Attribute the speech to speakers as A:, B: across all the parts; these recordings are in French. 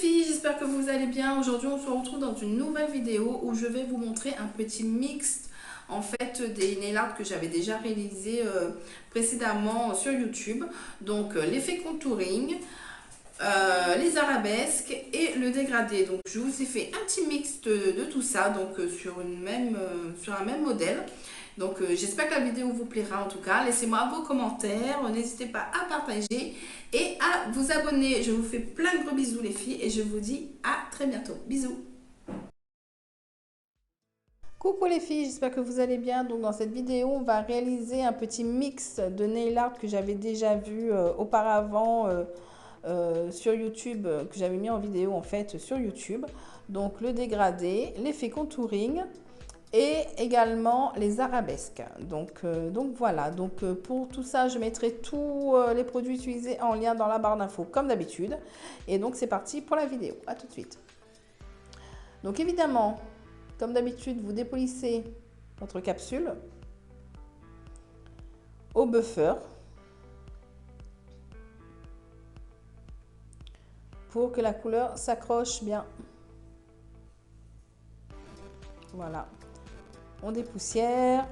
A: filles, j'espère que vous allez bien. Aujourd'hui, on se retrouve dans une nouvelle vidéo où je vais vous montrer un petit mix en fait des nail art que j'avais déjà réalisé précédemment sur YouTube. Donc l'effet contouring, les arabesques et le dégradé. Donc je vous ai fait un petit mix de tout ça donc sur un même modèle. Donc j'espère que la vidéo vous plaira en tout cas. Laissez-moi vos commentaires, n'hésitez pas à partager et à vous abonner. Je vous fais plein de gros bisous les filles et je vous dis à très bientôt. Bisous. Coucou les filles, j'espère que vous allez bien. Donc dans cette vidéo, on va réaliser un petit mix de nail art que j'avais déjà vu auparavant sur YouTube, que j'avais mis en vidéo en fait sur YouTube. Donc le dégradé, l'effet contouring et également les arabesques. Donc voilà, pour tout ça, je mettrai tous les produits utilisés en lien dans la barre d'infos comme d'habitude. Et donc c'est parti pour la vidéo. À tout de suite. Donc évidemment, comme d'habitude, vous dépolissez votre capsule au buffer pour que la couleur s'accroche bien. Voilà. On dépoussière.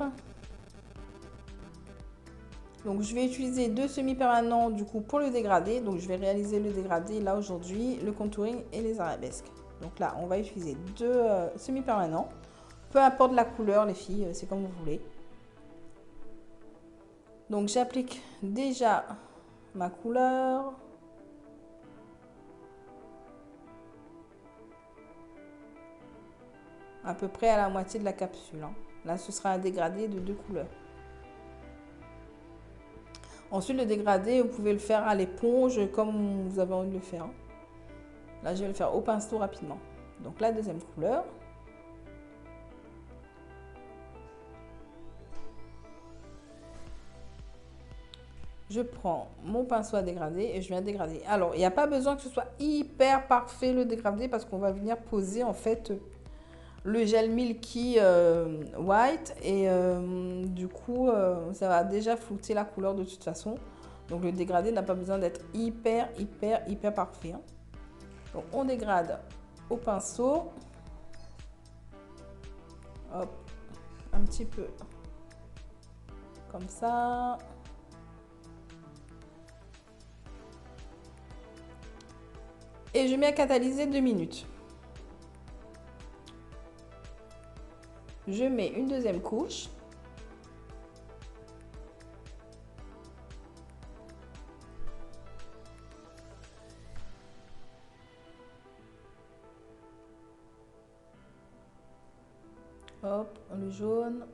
A: Donc je vais utiliser deux semi-permanents du coup pour le dégradé. Donc je vais réaliser le dégradé là aujourd'hui, le contouring et les arabesques. Donc là on va utiliser deux semi-permanents. Peu importe la couleur les filles, c'est comme vous voulez. Donc j'applique déjà ma couleur. À peu près à la moitié de la capsule. Là ce sera un dégradé de deux couleurs. Ensuite, le dégradé, vous pouvez le faire à l'éponge comme vous avez envie de le faire. Là, je vais le faire au pinceau rapidement. Donc, la deuxième couleur. Je prends mon pinceau à dégrader et je viens dégrader. Alors, il n'y a pas besoin que ce soit hyper parfait le dégradé parce qu'on va venir poser en fait le gel Milky White et du coup, ça va déjà flouter la couleur de toute façon. Donc le dégradé n'a pas besoin d'être hyper parfait. Donc on dégrade au pinceau. Hop, un petit peu comme ça. Et je mets à catalyser 2 minutes. Je mets une deuxième couche. Hop, le jaune.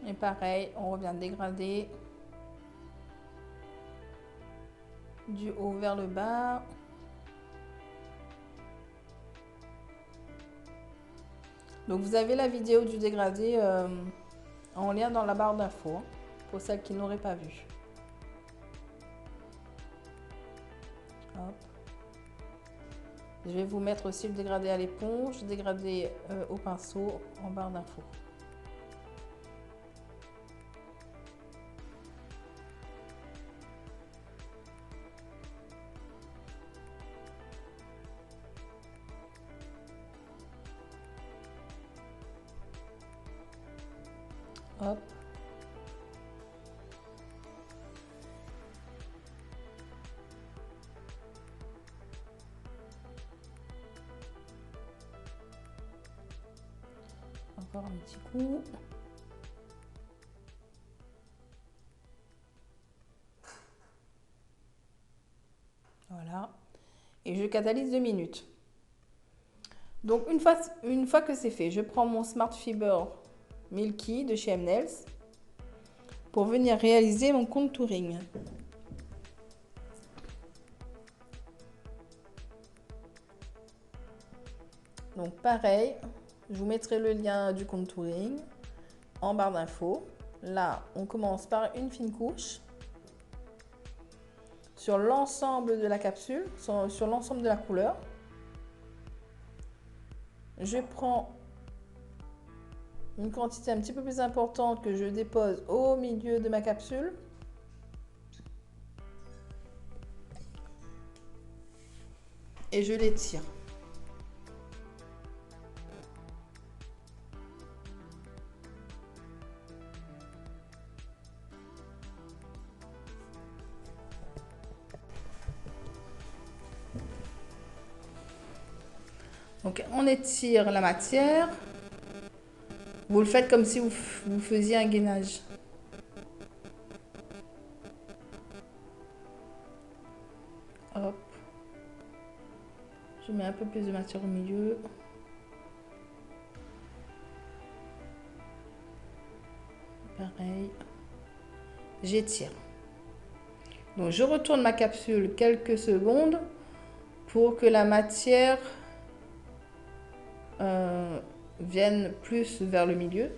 A: Et pareil, on revient dégrader du haut vers le bas. Donc vous avez la vidéo du dégradé en lien dans la barre d'infos pour celles qui n'auraient pas vu. Hop. Je vais vous mettre aussi le dégradé à l'éponge, dégradé au pinceau en barre d'infos. Hop. Encore un petit coup. Voilà. Et je catalyse 2 minutes. Donc une fois que c'est fait, je prends mon Smart Fiber Milky de chez M&M's pour venir réaliser mon contouring. Donc pareil, je vous mettrai le lien du contouring en barre d'infos. Là, on commence par une fine couche sur l'ensemble de la capsule, sur l'ensemble de la couleur. Je prends une quantité un petit peu plus importante que je dépose au milieu de ma capsule. Et je l'étire. Donc on étire la matière. Vous le faites comme si vous faisiez un gainage. Hop. Je mets un peu plus de matière au milieu. Pareil. J'étire. Donc je retourne ma capsule quelques secondes pour que la matière vienne plus vers le milieu.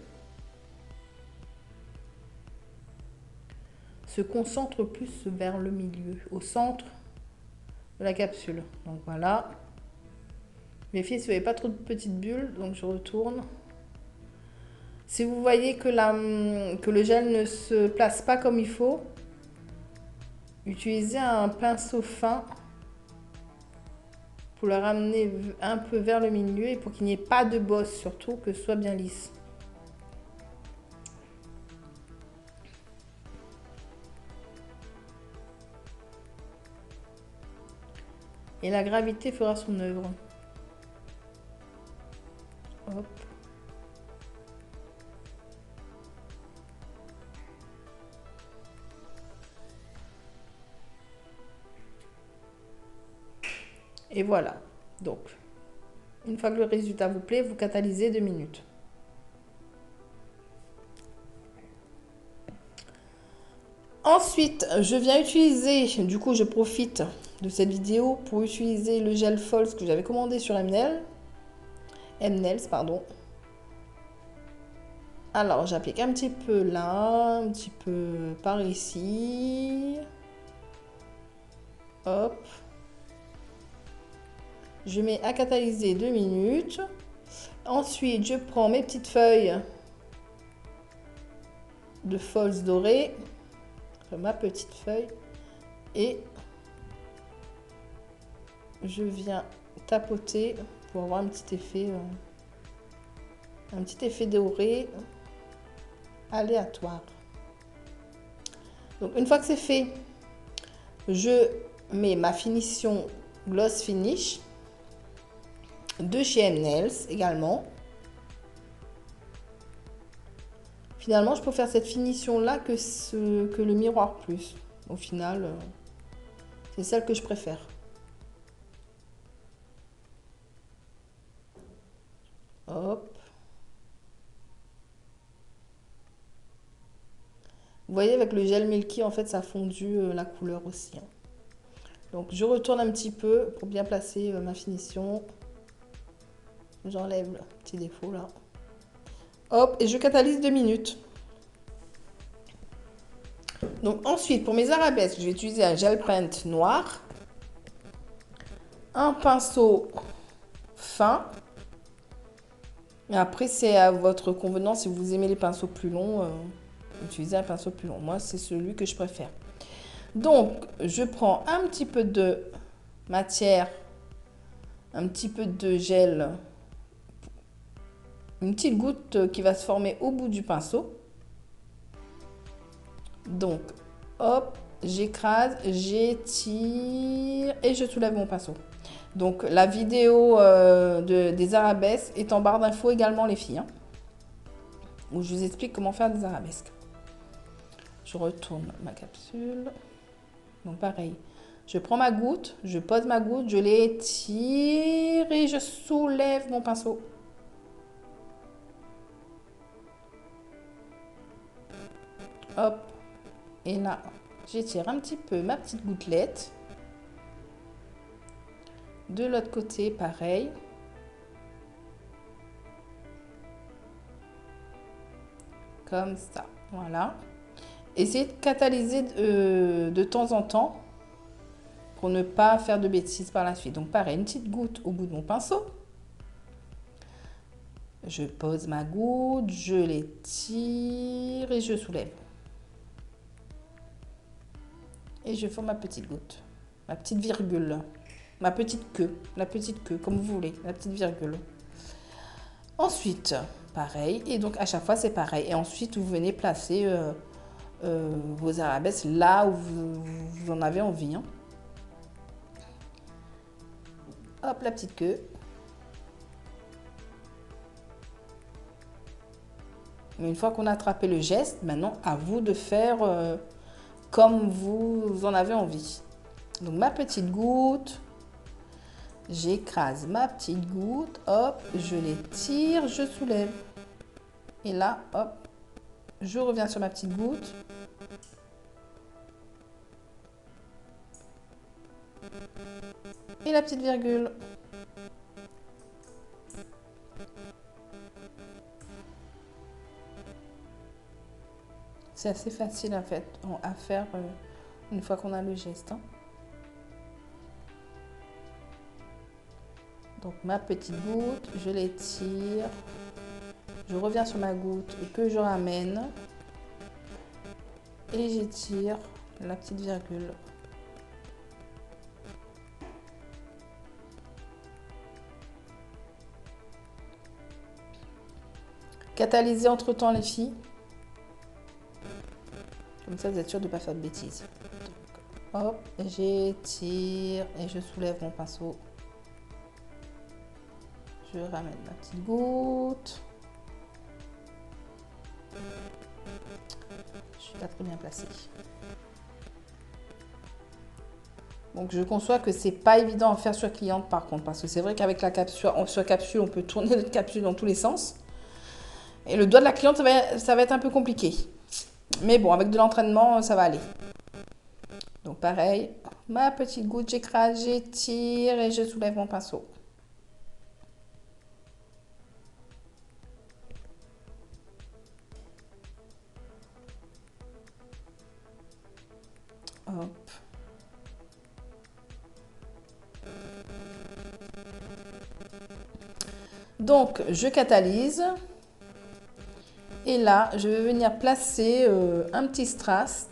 A: Se concentre plus vers le milieu, au centre de la capsule. Donc voilà. Vérifiez si vous n'avez pas trop de petites bulles. Donc je retourne. Si vous voyez que le gel ne se place pas comme il faut, utilisez un pinceau fin pour le ramener un peu vers le milieu et pour qu'il n'y ait pas de bosse, surtout que ce soit bien lisse. Et la gravité fera son œuvre. Hop. Et voilà. Donc, une fois que le résultat vous plaît, vous catalysez 2 minutes. Ensuite, je viens utiliser, du coup, je profite de cette vidéo pour utiliser le gel False que j'avais commandé sur Mnails, pardon. Alors, j'applique un petit peu là, un petit peu par ici. Hop. Je mets à catalyser 2 minutes. Ensuite, je prends mes petites feuilles de False doré, ma petite feuille, et je viens tapoter pour avoir un petit effet doré aléatoire. Donc une fois que c'est fait, je mets ma finition Gloss Finish de chez Mnails également. Finalement, je peux faire cette finition là que le Miroir Plus. Au final, c'est celle que je préfère. Hop. Vous voyez, avec le gel Milky, en fait, ça a fondu la couleur aussi. Donc, je retourne un petit peu pour bien placer ma finition. J'enlève le petit défaut là. Hop, et je catalyse 2 minutes. Donc ensuite, pour mes arabesques, je vais utiliser un gel paint noir. Un pinceau fin. Et après, c'est à votre convenance. Si vous aimez les pinceaux plus longs, utilisez un pinceau plus long. Moi, c'est celui que je préfère. Donc, je prends un petit peu de matière, un petit peu de gel, une petite goutte qui va se former au bout du pinceau. Donc, hop, j'écrase, j'étire et je soulève mon pinceau. Donc, la vidéo des arabesques est en barre d'infos également, les filles, où je vous explique comment faire des arabesques. Je retourne ma capsule. Donc, pareil, je prends ma goutte, je pose ma goutte, je l'étire et je soulève mon pinceau. Hop. Et là, j'étire un petit peu ma petite gouttelette. De l'autre côté, pareil. Comme ça, voilà. Essayez de catalyser de temps en temps pour ne pas faire de bêtises par la suite. Donc pareil, une petite goutte au bout de mon pinceau. Je pose ma goutte, je l'étire et je soulève. Et je fais ma petite goutte, ma petite virgule, ma petite queue, la petite queue, comme vous voulez, la petite virgule. Ensuite, pareil, et donc à chaque fois c'est pareil. Et ensuite, vous venez placer vos arabesques là où vous en avez envie. Hein. Hop, la petite queue. Mais une fois qu'on a attrapé le geste, maintenant à vous de faire comme vous en avez envie. Donc ma petite goutte, j'écrase ma petite goutte, hop, je l'étire, je soulève. Et là, hop, je reviens sur ma petite goutte. Et la petite virgule. C'est assez facile en fait, à faire une fois qu'on a le geste. Hein. Donc ma petite goutte, je l'étire. Je reviens sur ma goutte que je ramène. Et j'étire la petite virgule. Catalysez entre-temps les filles. Comme ça, vous êtes sûr de ne pas faire de bêtises. Donc, hop, j'étire et je soulève mon pinceau. Je ramène ma petite goutte. Je suis pas très bien placée. Donc je conçois que c'est pas évident à faire sur cliente par contre, parce que c'est vrai qu'avec la capsule, sur capsule, on peut tourner notre capsule dans tous les sens. Et le doigt de la cliente, ça va être un peu compliqué. Mais bon, avec de l'entraînement, ça va aller. Donc pareil, ma petite goutte, j'écrase, j'étire et je soulève mon pinceau. Hop. Donc, je catalyse. Et là, je vais venir placer un petit strass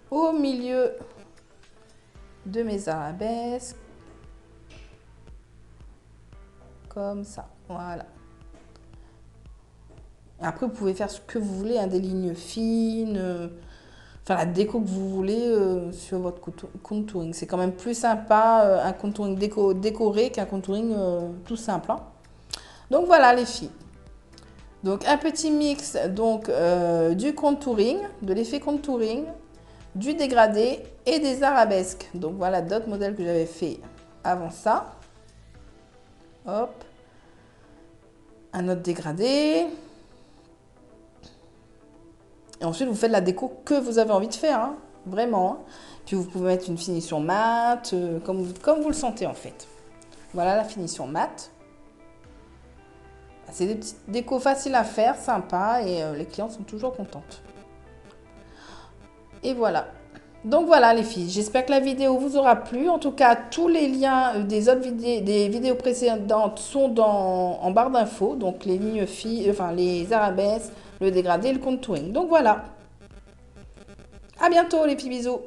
A: au milieu de mes arabesques. Comme ça, voilà. Après, vous pouvez faire ce que vous voulez, hein, des lignes fines, enfin la déco que vous voulez sur votre contouring. C'est quand même plus sympa un contouring décoré qu'un contouring tout simple. Hein. Donc voilà les filles. Donc un petit mix donc, du contouring, de l'effet contouring, du dégradé et des arabesques. Donc voilà d'autres modèles que j'avais fait avant ça. Hop. Un autre dégradé. Et ensuite, vous faites la déco que vous avez envie de faire, hein, vraiment. Hein. Puis vous pouvez mettre une finition mate, comme vous le sentez en fait. Voilà la finition mate. C'est des petites décos faciles à faire, sympas, et les clients sont toujours contentes. Et voilà. Donc voilà les filles, j'espère que la vidéo vous aura plu. En tout cas, tous les liens des vidéos précédentes sont en barre d'infos. Donc les lignes filles, enfin les arabesques, le dégradé et le contouring. Donc voilà. À bientôt les petits bisous.